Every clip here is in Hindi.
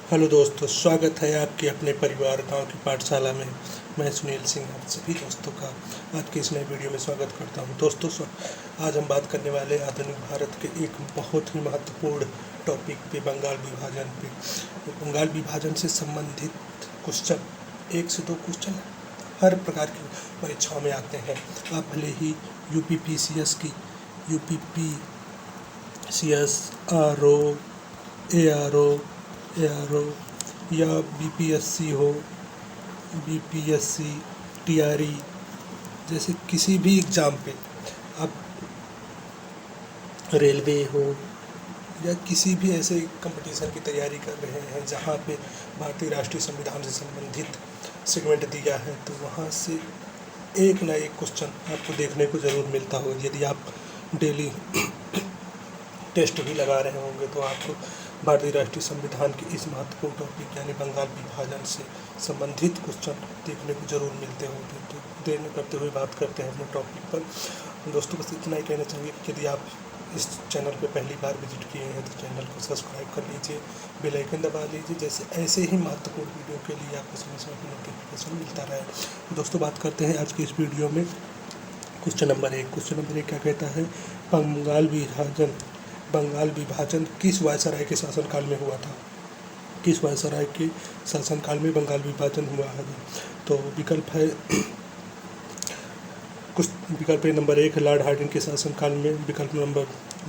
हेलो दोस्तों, स्वागत है आपके अपने परिवार गांव की पाठशाला में। मैं सुनील सिंह आप सभी दोस्तों का आज के इस नए वीडियो में स्वागत करता हूं। दोस्तों, आज हम बात करने वाले आधुनिक भारत के एक बहुत ही महत्वपूर्ण टॉपिक पे, बंगाल विभाजन पे। बंगाल विभाजन से संबंधित क्वेश्चन, 1 से 2 क्वेश्चन हर प्रकार की परीक्षाओं में आते हैं। आप भले ही यूपीपीसीएस की यूपीपीसीएस ARO या बीपीएससी हो, बीपीएससी, टीआरई जैसे किसी भी एग्ज़ाम पे आप, रेलवे हो या किसी भी ऐसे कंपटीशन की तैयारी कर रहे हैं जहाँ पे भारतीय राष्ट्रीय संविधान से संबंधित सेगमेंट दिया है, तो वहाँ से एक ना एक क्वेश्चन आपको देखने को ज़रूर मिलता होगा। यदि आप डेली टेस्ट भी लगा रहे होंगे तो आपको भारतीय राष्ट्रीय संविधान के इस महत्वपूर्ण टॉपिक यानी बंगाल विभाजन से संबंधित क्वेश्चन देखने को जरूर मिलते होंगे। तो देर न करते हुए बात करते हैं अपने टॉपिक पर। दोस्तों, बस इतना ही कहना चाहिए कि यदि आप इस चैनल पे पहली बार विजिट किए हैं तो चैनल को सब्सक्राइब कर लीजिए, बेल आइकन दबा लीजिए, जैसे ऐसे ही महत्वपूर्ण वीडियो के लिए आपको समय समय पर नोटिफिकेशन मिलता रहे। दोस्तों, बात करते हैं आज की इस वीडियो में क्वेश्चन नंबर 1। क्वेश्चन नंबर 1 क्या कहता है? बंगाल विभाजन किस वायसराय के शासनकाल में हुआ था? किस वायसराय के शासनकाल में बंगाल विभाजन हुआ है? तो विकल्प है विकल्प नंबर 1 लॉर्ड हार्डिंग के शासनकाल में, विकल्प नंबर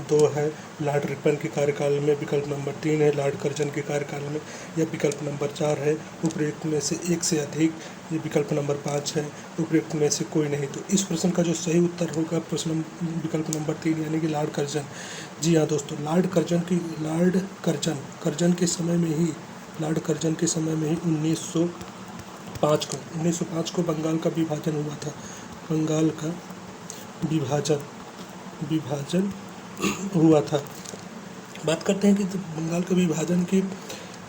2 है लॉर्ड रिपन के कार्यकाल में, विकल्प नंबर 3 है लॉर्ड कर्जन के कार्यकाल में, या विकल्प नंबर 4 है उपरोक्त में से एक से अधिक, ये विकल्प नंबर 5 है उपरोक्त में से कोई नहीं। तो इस प्रश्न का जो सही उत्तर होगा प्रश्न विकल्प नंबर 3 यानी कि लॉर्ड कर्जन। जी हाँ दोस्तों, लॉर्ड कर्जन के समय में ही 1905 को बंगाल का विभाजन हुआ था। बंगाल का विभाजन हुआ था। बात करते हैं कि बंगाल का विभाजन की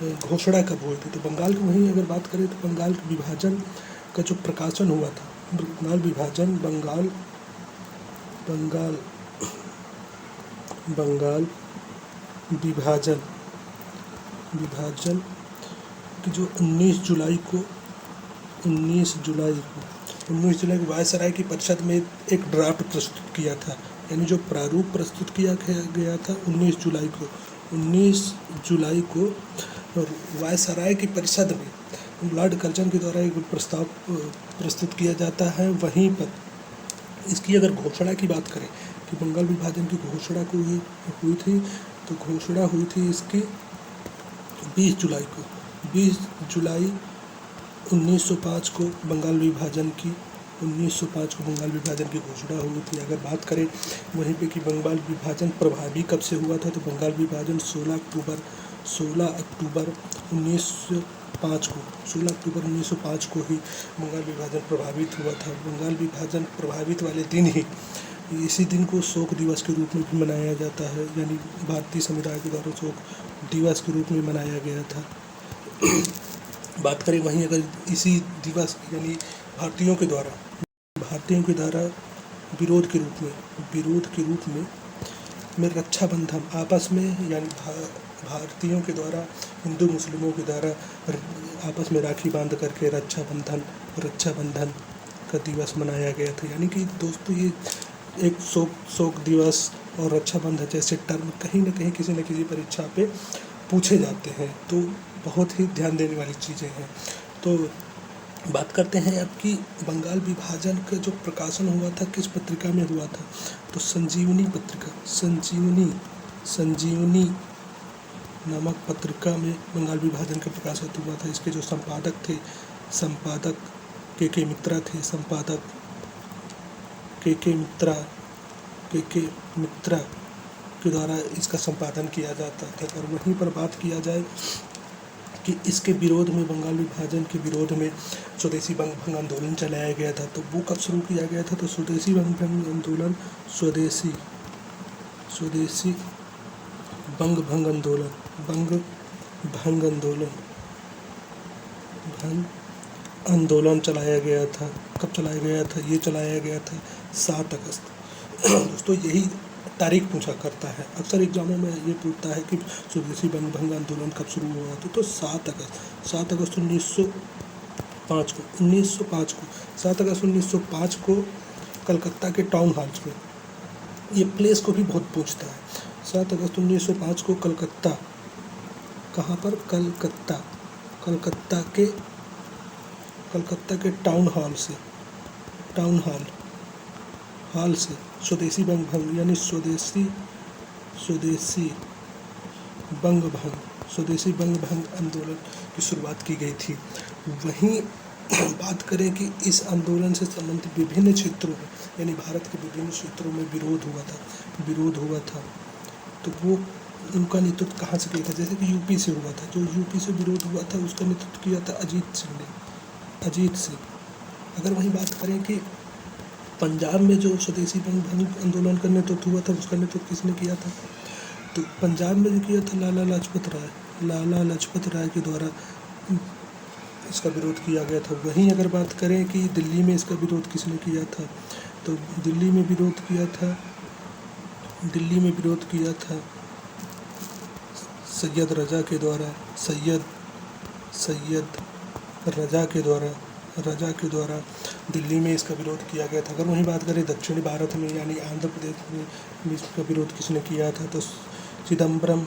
घोषणा कब हुई थी। तो बंगाल की वहीं अगर बात करें तो बंगाल के विभाजन का जो प्रकाशन हुआ था, बंगाल विभाजन की जो 19 जुलाई को वायसराय की परिषद में एक ड्राफ्ट प्रस्तुत किया था, यानी जो प्रारूप प्रस्तुत किया गया था 19 जुलाई को वायसराय की परिषद में लॉर्ड कर्जन के द्वारा एक प्रस्ताव प्रस्तुत किया जाता है। वहीं पर इसकी अगर घोषणा की बात करें कि बंगाल विभाजन की घोषणा हुई थी, तो घोषणा हुई थी इसकी 20 जुलाई 1905 को बंगाल विभाजन की घोषणा हुई थी। अगर बात करें वहीं पे कि बंगाल विभाजन प्रभावी कब से हुआ था, तो बंगाल विभाजन 16 अक्टूबर 1905 को ही बंगाल विभाजन प्रभावित हुआ था। बंगाल विभाजन प्रभावित वाले दिन ही, इसी दिन को शोक दिवस के रूप में भी मनाया जाता है, यानी भारतीय समुदाय के द्वारा शोक दिवस के रूप में मनाया गया था। बात करें वहीं अगर इसी दिवस यानी भारतीयों के द्वारा विरोध के रूप में रक्षाबंधन आपस में, यानी भारतीयों के द्वारा हिंदू मुस्लिमों के द्वारा आपस में राखी बांध करके रक्षाबंधन का दिवस मनाया गया था। यानी कि दोस्तों, ये एक शोक दिवस और रक्षाबंधन जैसे टर्म कहीं ना कहीं किसी न किसी परीक्षा पे पूछे जाते हैं, तो बहुत ही ध्यान देने वाली चीज़ें हैं। तो बात करते हैं आपकी बंगाल विभाजन का जो प्रकाशन हुआ था किस पत्रिका में हुआ था, तो संजीवनी नामक पत्रिका में बंगाल विभाजन का प्रकाशन हुआ था। इसके जो संपादक के मित्रा थे, संपादक के मित्रा के द्वारा इसका संपादन किया जाता था। और वहीं पर बात किया जाए कि इसके विरोध में, बंगाल विभाजन के विरोध में स्वदेशी बंग भंग आंदोलन चलाया गया था। तो वो कब शुरू किया गया था? तो स्वदेशी बंग भंग आंदोलन चलाया गया था। कब चलाया गया था? ये चलाया गया था 7 अगस्त। दोस्तों, यही तारीख पूछा करता है। अक्सर एग्जामों में ये पूछता है कि स्वदेशी बंग भंग आंदोलन कब शुरू हुआ था, तो 7 अगस्त 1905 को 7 अगस्त 1905 को कलकत्ता के टाउन हॉल्स में। ये प्लेस को भी बहुत पूछता है। 7 अगस्त 1905 को कलकत्ता, कहाँ पर? कलकत्ता के टाउन हॉल से स्वदेशी बंग भंग यानी स्वदेशी बंग भंग आंदोलन की शुरुआत की गई थी। वहीं बात करें कि इस आंदोलन से संबंधित विभिन्न क्षेत्रों में यानी भारत के विभिन्न क्षेत्रों में विरोध हुआ था, तो वो उनका नेतृत्व कहाँ से किया था? जैसे कि यूपी से हुआ था। जो यूपी से विरोध हुआ था उसका नेतृत्व किया था अजीत सिंह। अगर वहीं बात करें कि पंजाब में जो स्वदेशी बंग भंग आंदोलन का नेतृत्व हुआ था उसका नेतृत्व किसने किया था? तो पंजाब में जो किया था लाला लाजपत राय के द्वारा इसका विरोध किया गया था। वहीं अगर बात करें कि दिल्ली में इसका विरोध किसने किया था, तो दिल्ली में विरोध किया था सैयद रजा के द्वारा दिल्ली में इसका विरोध किया गया था। अगर वहीं बात करें दक्षिणी भारत में यानी आंध्र प्रदेश में इसका विरोध किसने किया था, तो चिदम्बरम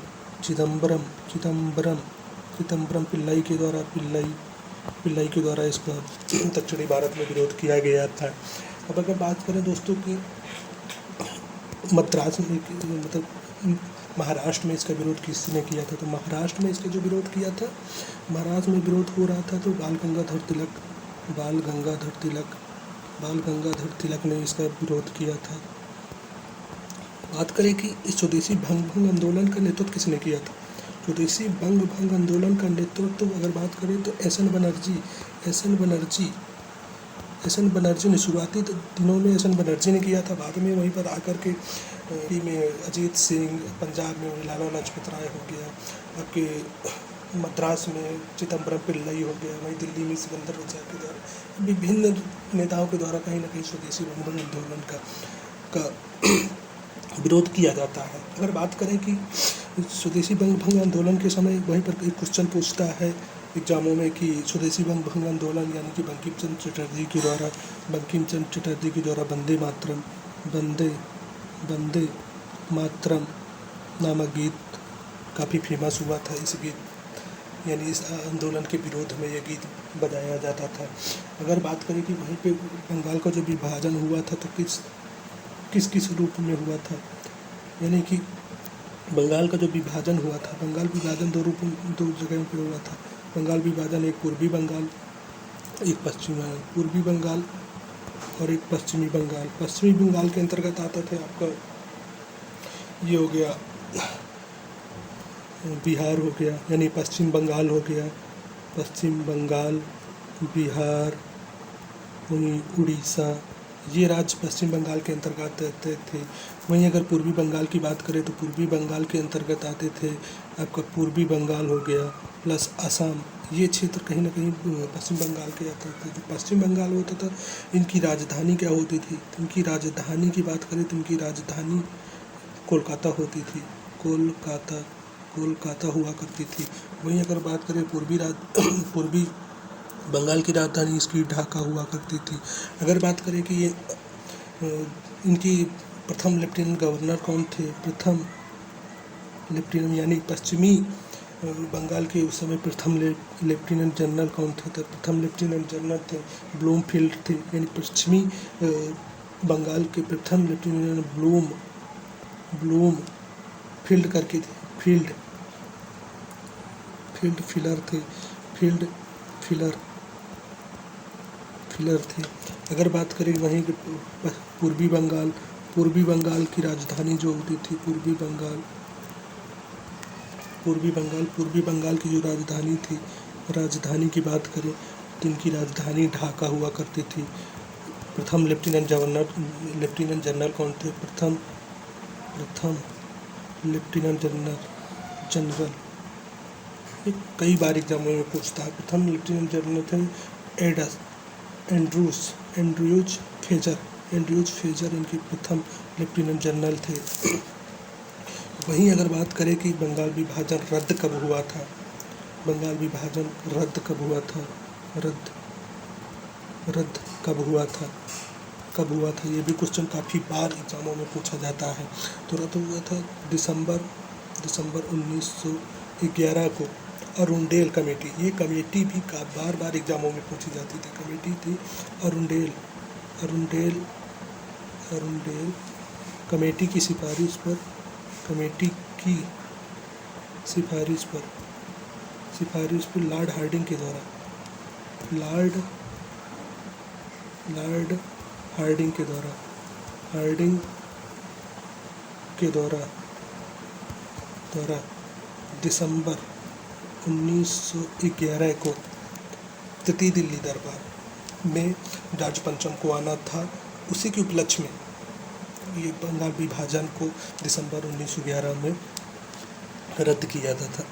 पिल्लाई के द्वारा इसका दक्षिणी भारत में विरोध किया गया था। अब अगर बात करें दोस्तों कि मद्रास में मतलब महाराष्ट्र में इसका विरोध किसने किया था, तो महाराष्ट्र में इसका जो विरोध किया था, महाराष्ट्र में विरोध हो रहा था तो बाल गंगाधर तिलक ने इसका विरोध किया था। बात करें कि इस स्वदेशी भंग आंदोलन का नेतृत्व किसने किया था, स्वदेशी बंग भंग आंदोलन का नेतृत्व अगर बात करें तो एस एन बनर्जी ने शुरुआती दिनों में एस एन बनर्जी ने किया था। बाद में वहीं पर आकर के में अजीत सिंह, पंजाब में लाला लाजपत राय हो गया, आपके मद्रास में चिदम्बरम पिल्लई हो गया, वहीं दिल्ली में सिकंदर रजा के द्वारा विभिन्न नेताओं के द्वारा कहीं ना कहीं स्वदेशी बंग भंग आंदोलन का विरोध किया जाता है। अगर बात करें कि स्वदेशी बंग भंग आंदोलन के समय वहीं पर एक क्वेश्चन पूछता है एग्जामों में कि स्वदेशी बंग भंग आंदोलन यानी कि बंकिम चंद्र चटर्जी के द्वारा वंदे मातरम नामक गीत काफ़ी फेमस हुआ था। इस गीत यानी इस आंदोलन के विरोध में यह गीत बजाया जाता था। अगर बात करें कि वहीं पे बंगाल का जो विभाजन हुआ था तो किस रूप में हुआ था, यानी कि बंगाल का जो विभाजन हुआ था, बंगाल विभाजन दो जगह पे हुआ था। बंगाल विभाजन एक पूर्वी बंगाल, एक पूर्वी बंगाल और एक पश्चिमी बंगाल। पश्चिमी बंगाल के अंतर्गत आता थे आपका ये हो गया बिहार हो गया, यानी पश्चिम बंगाल हो गया, पश्चिम बंगाल, बिहार, उड़ीसा, ये राज्य पश्चिम बंगाल के अंतर्गत आते थे। वहीं अगर पूर्वी बंगाल की बात करें तो पूर्वी बंगाल के अंतर्गत आते थे आपका पूर्वी बंगाल हो गया प्लस असम। ये क्षेत्र कहीं ना कहीं पश्चिम बंगाल के आते थे। जो पश्चिम बंगाल होता था, इनकी राजधानी क्या होती थी, इनकी राजधानी की बात करें तो इनकी राजधानी कोलकाता होती थी, कोलकाता हुआ करती थी। वहीं अगर बात करें पूर्वी बंगाल की राजधानी इसकी ढाका हुआ करती थी। अगर बात करें कि ये इनकी प्रथम लेफ्टिनेंट गवर्नर कौन थे, प्रथम लेफ्टिनेंट यानी पश्चिमी बंगाल के उस समय प्रथम लेफ्टिनेंट जनरल कौन थे, तो प्रथम लेफ्टिनेंट जनरल थे ब्लूमफील्ड थे। यानी पश्चिमी बंगाल के प्रथम लेफ्टिनेंट ब्लूमफील्ड करके थे, फिलर थे। अगर बात करें वहीं पूर्वी बंगाल की राजधानी जो होती थी पूर्वी बंगाल की जो राजधानी की बात करें तो इनकी राजधानी ढाका हुआ करती थी। प्रथम लेफ्टिनेंट जनरल कौन थे, प्रथम लेफ्टिनेंट जनरल ये कई बार एग्जामों में पूछता है। प्रथम लेफ्टिनेंट जनरल थे एंड्रूज फ्रेजर, एंड्रयूज फ्रेजर इनके प्रथम लेफ्टिनेंट जनरल थे। वहीं अगर बात करें कि बंगाल विभाजन रद्द कब हुआ था, बंगाल विभाजन रद्द कब हुआ था, रद्द कब हुआ था, ये भी क्वेश्चन काफ़ी बार एग्जामों में पूछा जाता है। तो रद्द हुआ था दिसंबर 1911 को। अरुंडेल कमेटी, ये कमेटी भी बार बार एग्जामों में पूछी जाती थी। कमेटी थी अरुंडेल कमेटी की सिफारिश पर लॉर्ड हार्डिंग के द्वारा दिसंबर 1911 को तृतीय दिल्ली दरबार में जॉर्ज पंचम को आना था। उसी के उपलक्ष्य में ये बंगाल विभाजन को दिसंबर 1911 में रद्द किया जाता था।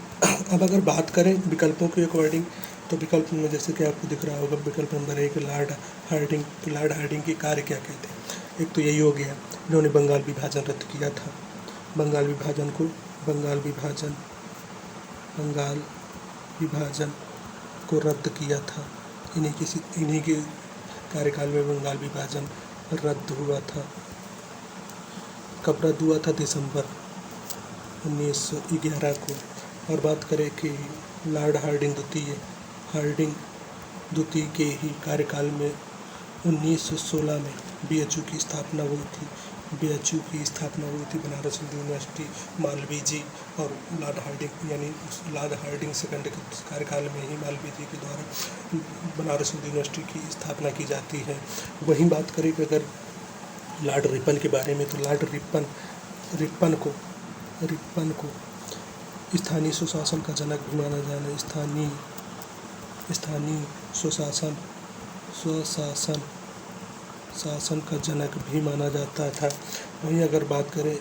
अब अगर बात करें विकल्पों के अकॉर्डिंग, तो विकल्प में जैसे कि आपको दिख रहा होगा, विकल्प नंबर 1 लॉर्ड हार्डिंग। तो लॉर्ड हार्डिंग के कार्य क्या कहते हैं? एक तो यही हो गया, इन्होंने बंगाल विभाजन रद्द किया था। बंगाल विभाजन को रद्द किया था। इन्हीं के कार्यकाल में बंगाल विभाजन रद्द हुआ था। कब रद्द हुआ था? दिसंबर 1911 को। और बात करें कि लॉर्ड हार्डिंग द्वितीय के ही कार्यकाल में 1916 में BHU की स्थापना हुई थी। बनारस हिंदू यूनिवर्सिटी, मालवीय जी और लॉर्ड हार्डिंग, यानी लॉर्ड हार्डिंग सेकंड के कार्यकाल में ही मालवीय जी के द्वारा बनारस हिंदू यूनिवर्सिटी की स्थापना की जाती है। वहीं बात करें कि अगर लॉर्ड रिपन के बारे में, तो लॉर्ड रिपन को स्थानीय सुशासन का जनक भी माना जाना। स्थानीय शासन का जनक भी माना जाता था। वहीं अगर बात करें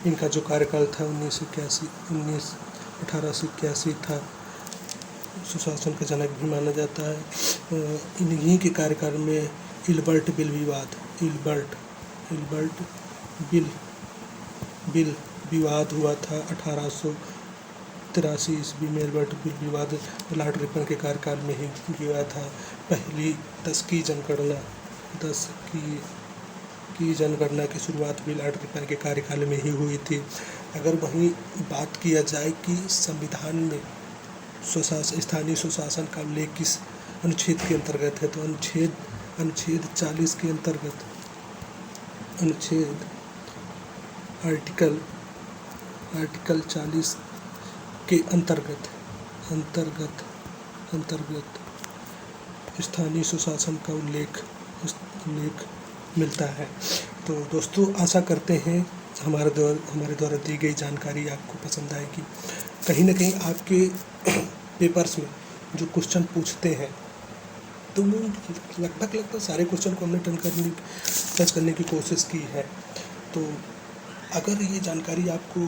इनका जो कार्यकाल था 1881 था, सुशासन का जनक भी माना जाता है। इन्हीं के कार्यकाल में इल्बर्ट बिल विवाद हुआ था। 1883 ईस्वी में इल्बर्ट बिल विवाद लॉर्ड रिपन के कार्यकाल में ही हुआ था। पहली 10 की जनगणना की शुरुआत भी लॉर्ड रिपन के कार्यकाल में ही हुई थी। अगर वहीं बात किया जाए कि संविधान में स्थानीय सुशासन का उल्लेख किस अनुच्छेद के अंतर्गत है, तो अनुच्छेद 40 के अंतर्गत, आर्टिकल 40 के अंतर्गत स्थानीय सुशासन का उल्लेख मिलता है। तो दोस्तों, आशा करते हैं हमारे द्वारा दी गई जानकारी आपको पसंद आएगी। कहीं ना कहीं आपके पेपर्स में जो क्वेश्चन पूछते हैं, तो लगभग सारे क्वेश्चन को हमने टच करने की कोशिश की है। तो अगर ये जानकारी आपको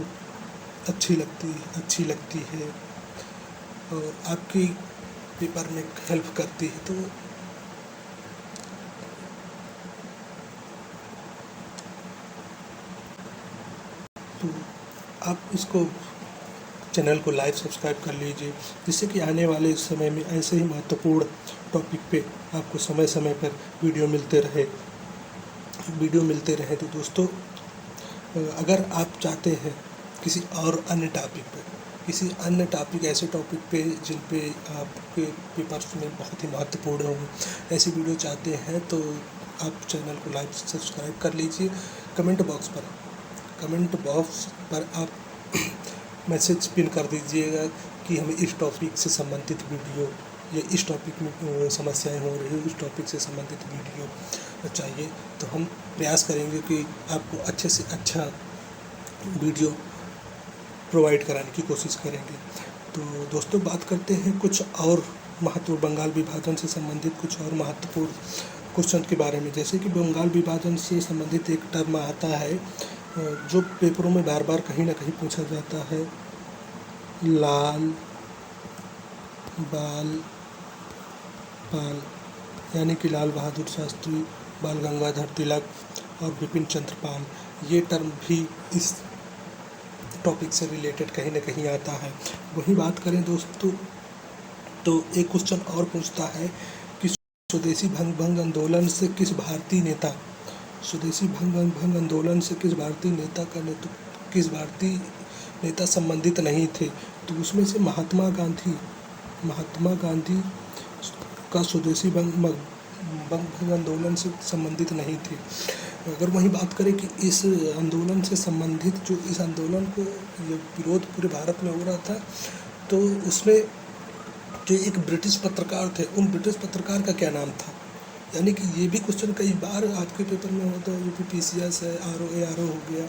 अच्छी लगती है और आपकी पेपर में हेल्प करती है, तो आप इसको चैनल को लाइक सब्सक्राइब कर लीजिए, जिससे कि आने वाले समय में ऐसे ही महत्वपूर्ण टॉपिक पे आपको समय समय पर वीडियो मिलते रहे। तो दोस्तों, अगर आप चाहते हैं किसी अन्य टॉपिक पे जिन पे आपके पेपर्स में बहुत ही महत्वपूर्ण हो, ऐसी वीडियो चाहते हैं, तो आप चैनल को लाइक सब्सक्राइब कर लीजिए। कमेंट बॉक्स पर आप मैसेज पिन कर दीजिएगा कि हमें इस टॉपिक से संबंधित वीडियो, या इस टॉपिक में समस्याएं हो रही है, उस टॉपिक से संबंधित वीडियो चाहिए। तो हम प्रयास करेंगे कि आपको अच्छे से अच्छा वीडियो प्रोवाइड कराने की कोशिश करेंगे। तो दोस्तों, बात करते हैं कुछ और बंगाल विभाजन से संबंधित कुछ और महत्वपूर्ण क्वेश्चन के बारे में। जैसे कि बंगाल विभाजन से संबंधित एक टर्म आता है जो पेपरों में बार बार कहीं ना कहीं पूछा जाता है, लाल बाल पाल, यानी कि लाल बहादुर शास्त्री बाल गंगाधर तिलक और बिपिन चंद्र पाल, ये टर्म भी इस टॉपिक से रिलेटेड कहीं ना कहीं आता है। वहीं बात करें दोस्तों तो एक क्वेश्चन और पूछता है कि स्वदेशी भंग आंदोलन से किस भारतीय नेता स्वदेशी भंग आंदोलन से किस भारतीय नेता संबंधित नहीं थे। तो उसमें से महात्मा गांधी का स्वदेशी भंग आंदोलन से संबंधित नहीं थे। अगर वहीं बात करें कि इस आंदोलन से संबंधित जो इस आंदोलन को ये विरोध पूरे भारत में हो रहा था, तो उसमें जो एक ब्रिटिश पत्रकार थे, उन ब्रिटिश पत्रकार का क्या नाम था। यानी कि ये भी क्वेश्चन कई बार आपके पेपर में होता है, यूपीपीसीएस है, आरओ हो गया,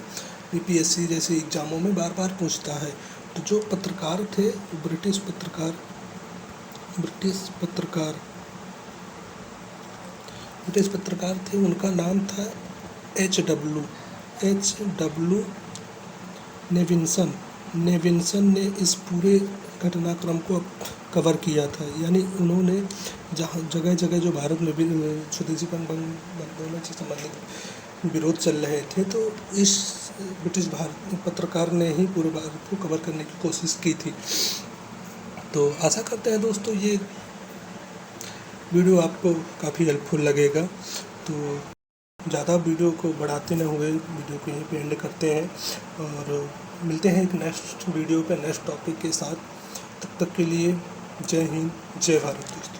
यूपीएससी जैसे एग्जामों में बार बार पूछता है। तो जो पत्रकार थे ब्रिटिश पत्रकार थे, उनका नाम था एच.डब्ल्यू. नेविन्सन ने इस पूरे घटनाक्रम को कवर किया था। यानी उन्होंने जहाँ जगह जगह जो भारत में स्वदेशी भंग आंदोलन से संबंधित विरोध चल रहे थे, तो इस ब्रिटिश भारतीय पत्रकार ने ही पूरे भारत को कवर करने की कोशिश की थी। तो आशा करते हैं दोस्तों ये वीडियो आपको काफ़ी हेल्पफुल लगेगा। तो ज़्यादा वीडियो को बढ़ाते न हुए वीडियो को यहीं पे एंड करते हैं और मिलते हैं एक नेक्स्ट वीडियो पे नेक्स्ट टॉपिक के साथ। तब तक के लिए जय हिंद, जय भारत दोस्तों।